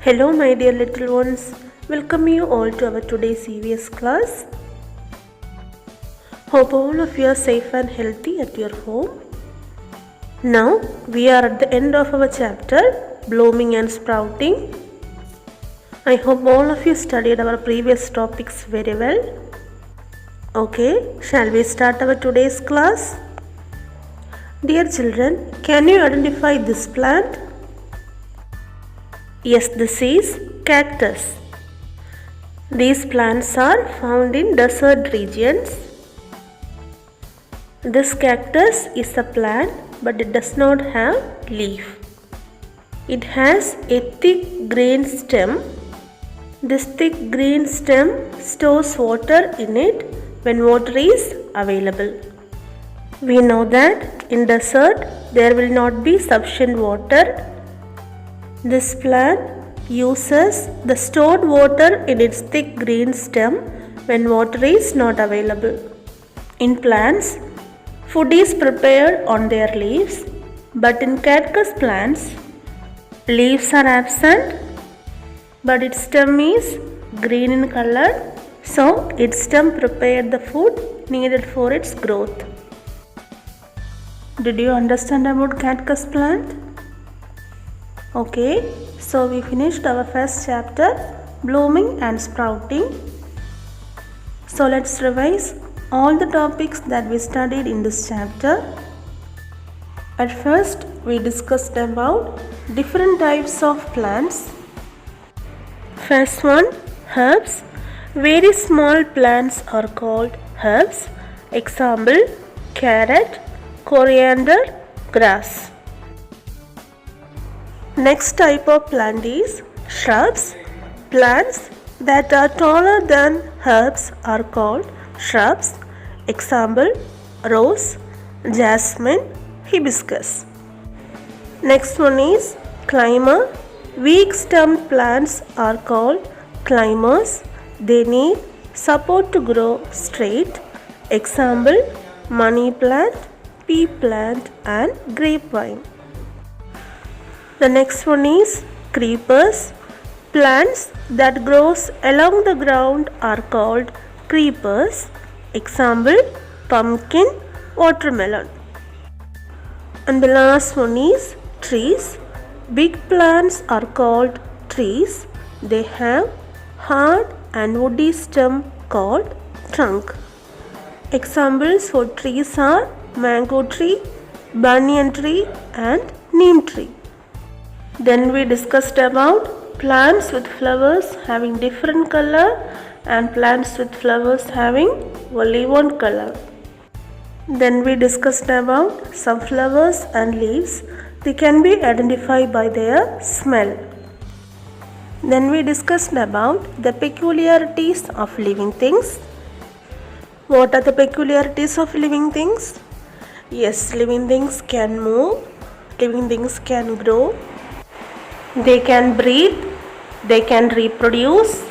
Hello my dear little ones, welcome you all to our today's EVS class. Hope all of you are safe and healthy at your home. Now we are at the end of our chapter, blooming and sprouting. I hope all of you studied our previous topics very well. Okay, shall we start our today's class? Dear children, can you identify this plant? Yes, this is cactus. These plants are found in desert regions. This cactus is a plant, but it does not have leaf. It has a thick green stem. This thick green stem stores water in it when water is available. We know that in desert there will not be sufficient water. This plant uses the stored water in its thick green stem when water is not available. In plants, food is prepared on their leaves, but in cactus plants, leaves are absent, but its stem is green in color, so its stem prepared the food needed for its growth. Did you understand about cactus plant? Okay, so we finished our first chapter, blooming and sprouting. So let's revise all the topics that we studied in this chapter. At first, we discussed about different types of plants. First one, herbs. Very small plants are called herbs. Example, carrot, coriander, grass. Next type of plant is shrubs. Plants that are taller than herbs are called shrubs. Example, rose, jasmine, hibiscus. Next one is climber. Weak stemmed plants are called climbers. They need support to grow straight. Example, money plant, pea plant and grapevine. The next one is creepers. Plants that grows along the ground are called creepers. Example, pumpkin, watermelon. And the last one is trees. Big plants are called trees. They have hard and woody stem called trunk. Examples for trees are mango tree, banyan tree and neem tree. Then we discussed about plants with flowers having different color and plants with flowers having only one color. Then we discussed about some flowers and leaves. They can be identified by their smell. Then we discussed about the peculiarities of living things. What are the peculiarities of living things? Yes, living things can move, living things can grow. They can breathe, they can reproduce,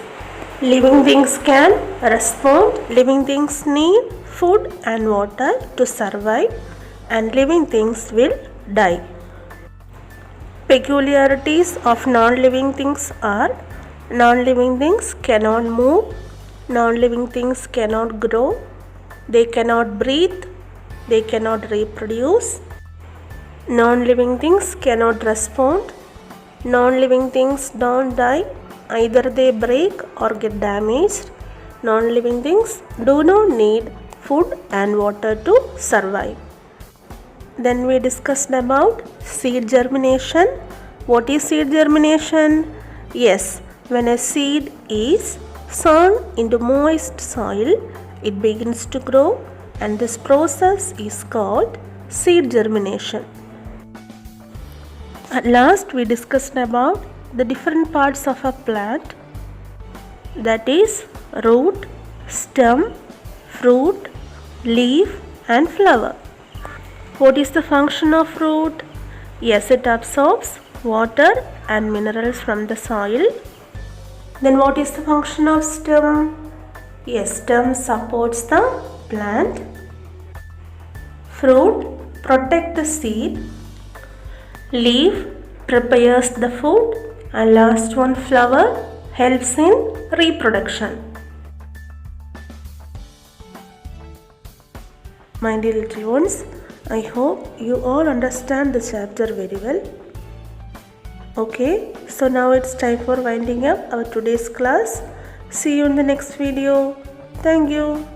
living things can respond, living things need food and water to survive, and living things will die. Peculiarities of non-living things are: non-living things cannot move, non-living things cannot grow, they cannot breathe, they cannot reproduce, non-living things cannot respond, non-living things don't die, either they break or get damaged. Non-living things do not need food and water to survive. Then we discussed about seed germination. What is seed germination? Yes, when a seed is sown into moist soil, it begins to grow, and this process is called seed germination. At last, we discussed about the different parts of a plant, that is root, stem, fruit, leaf and flower. What is the function of root? Yes, it absorbs water and minerals from the soil. Then what is the function of stem? Yes, stem supports the plant. Fruit protects the seed. Leaf prepares the food And last one, flower helps in reproduction. My dear little ones, I hope you all understand the chapter very well. Okay, so now it's time for winding up our today's class. See you in the next video. Thank you.